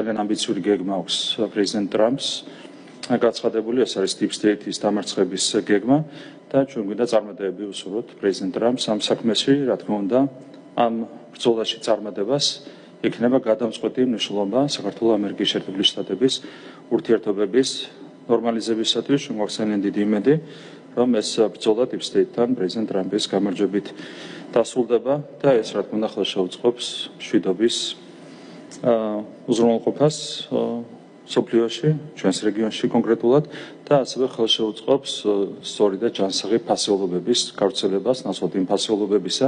ძალიან ამბიციური გეგმა აქვს პრეზიდენტ ტრამპს. გაცხადებული ეს არის Deep State-ის დამარცხების გეგმა და ჩვენ გვინდა წარმატებები ვუსურვოთ პრეზიდენტ ტრამპს ამ საქმეში, რა თქმა უნდა, ამ ბრძოლაში წარმატებას იქნება გადამწყვეტი მნიშვნელობა საქართველოს-ამერიკის შეერთებული შტატების ურთიერთობების ნორმალიზებისათვის. ჩვენ გვაქვს ძალიან დიდი იმედი, რომ ეს ბრძოლა Deep State-თან პრეზიდენტ ტრამპის გამარჯვებით დასრულდება და ეს რა თქმა უნდა ხელს შეუწყობს მშვიდობის უზრუნველყოფას სოფლიოში, ჩვენს რეგიონში კონკრეტულად და ასევე ხელს შეუწყობს სწორი და ჯანსაღი ფასეულობების გავრცელებას, ნაცვლად იმ ფასეულობებისა,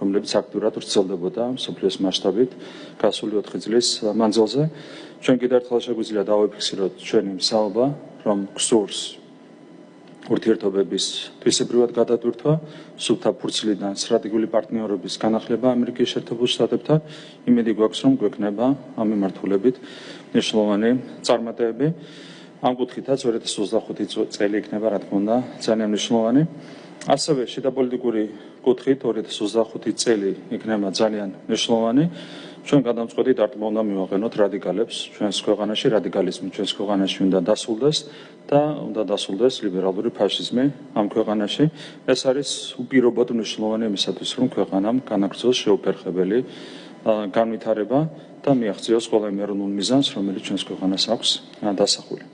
რომლებიც აქტიურად ვრცელდებოდა სოფლიოს მასშტაბით გასული 4 წლის მანძილზე. ჩვენ კიდევ ერთხელ შეგვიძლია დავაფიქსიროთ ჩვენი მსალობა, რომ გსურს ურთიერთობების თვისებრივად გადატვირთვა, სუფთა ფურცლიდან სტრატეგიული პარტნიორობის განახლება ამერიკის შეერთებულ შტატებთან. იმედი გვაქვს, რომ გვექნება ამ მიმართულებით მნიშვნელოვანი წარმატებები. ამ კუთხითაც 2025 წელი იქნება, რა თქმა უნდა, ძალიან მნიშვნელოვანი. ასევე შიდა პოლიტიკური კუთხით 2025 წელი იქნება ძალიან მნიშვნელოვანი. ჩვენ გადამწყვეტი დარტყმა უნდა მივაყენოთ რადიკალებს ჩვენს ქვეყანაში, რადიკალიზმი ჩვენს ქვეყანაში უნდა დასრულდეს და უნდა დასრულდეს ლიბერალური ფაშიზმი ამ ქვეყანაში. ეს არის უპირობოდ მნიშვნელოვანი იმისათვის, რომ ქვეყანამ განაგრძოს შეუფერხებელი განვითარება და მიაღწიოს ყველა იმ ეროვნულ მიზანს, რომელიც ჩვენს ქვეყანას აქვს დასახული.